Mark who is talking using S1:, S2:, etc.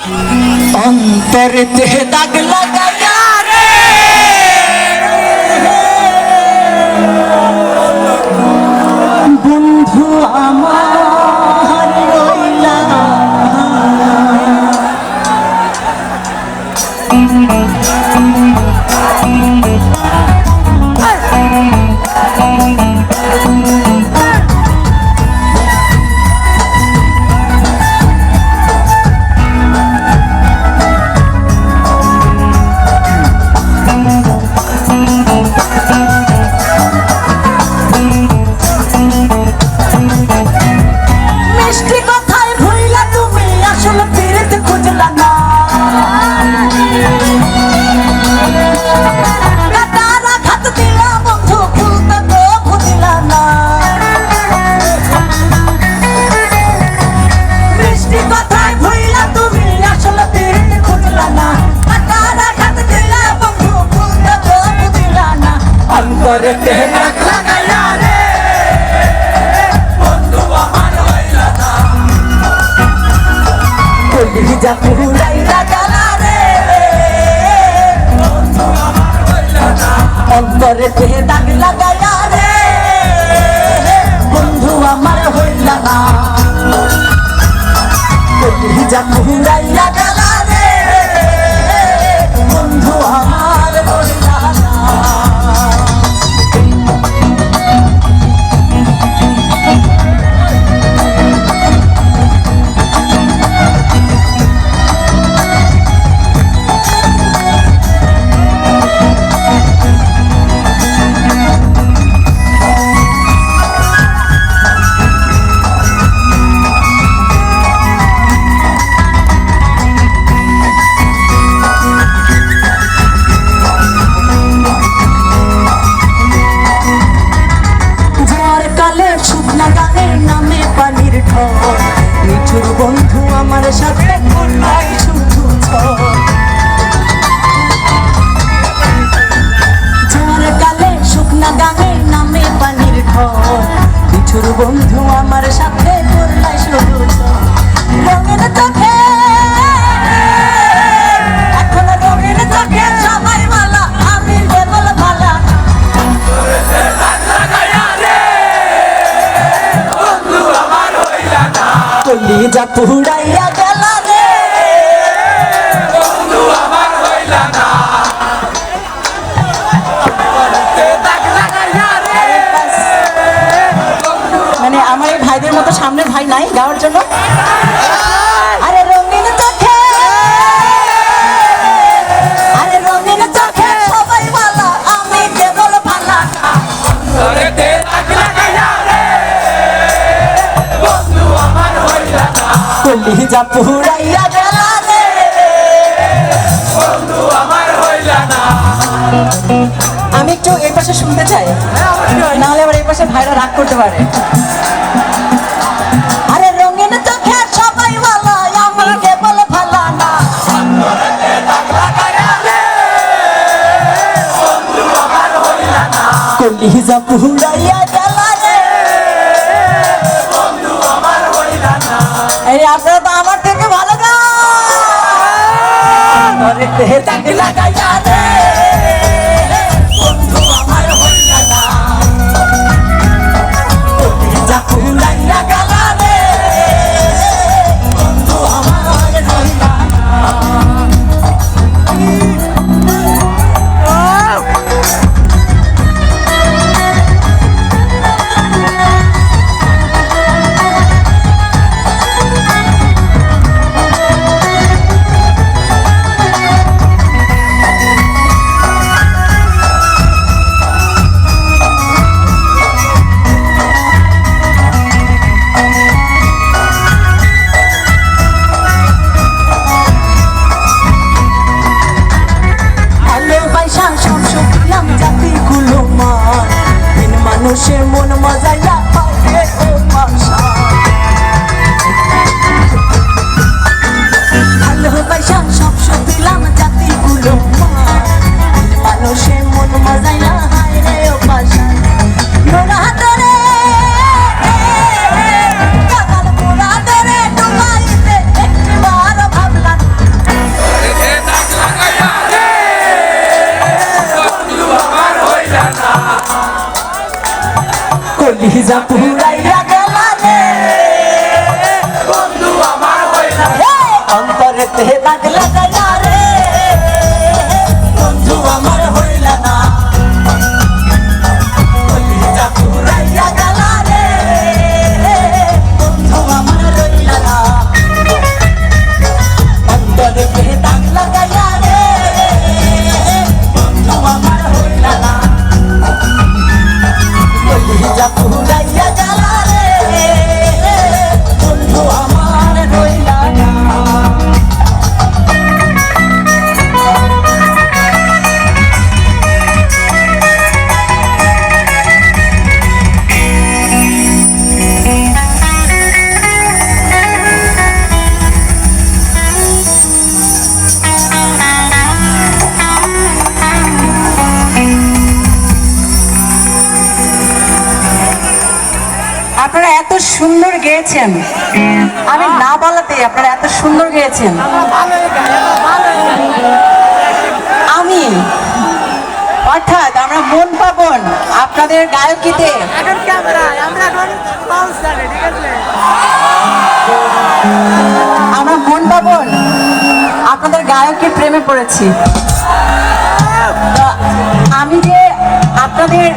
S1: অন্তরেতে দাগ লাগায়া রে বন্ধু আমার রইলা অন্তরে দেহে দাগ লাগায়া রে বন্ধু আমার হইলা না যা ঘুরাইয়া গেলা রে বন্ধু আমার হইলা না বন্ধু আমার সাথে করলাই শুধু ঝড় কালে শুকনা গাঙের নামে পানির ঢল বিছুর বন্ধু আমার সাথে করলাই শুধু রঙের চোখে এখন রঙের চোখে সবাই মালা আমি কেবল ভালা কলিজা পুড়াইয়া গেলা রে বন্ধু আমার হইলা না মানে আমার এই ভাইদের মতো সামনে ভাই নাই গাওয়ার জন্য আরে রঙিন চোখে আরে রঙিন চোখে সবাই ভালো আমি কেবল ভালা কলিজা পুড়াইয়া গেলা রে বন্ধু আমার হইলা না আমি একটু এই পাশে শুনতে চাই নাহলে আবার এই পাশে ভাইরা রাগ করতে পারে আরে রঙিন চোখে সবাই ভালো আমার কেবল ভালা না কলিজা পুড়াইয়া গেলা রে বন্ধু আমার হইলা না এই আপনারা তো আমার থেকে ভালো গান লাগাইয়া রে বন্ধু আমার হইলা না যা পুরাইয়া গেলা রে বন্ধু আমার হইলা না যা পুরাইয়া গেলা রে
S2: বন্ধু আমার হইলা
S1: অন্তরেতে দাগ লাগাইয়া রে বন্ধু আমার হইলা না কলিজা পুরাইয়া গেলা রে বন্ধু আমার রইলা না অন্তরেতে দাগ লাগাইয়া রে বন্ধু আমার হইলা না কলিজা পুরাইয়া গেলা রে বন্ধু আমার রইলা না।
S3: আপনারা এত সুন্দর গেয়েছেন, আমি না বলাতে আপনারা এত সুন্দর গেয়েছেন। আমি অর্থাৎ আমরা মন পাবন আপনাদের গায়কিতে। আমরা মন পাবন আপনাদের গায়কের প্রেমে পড়েছি। আমি যে আপনাদের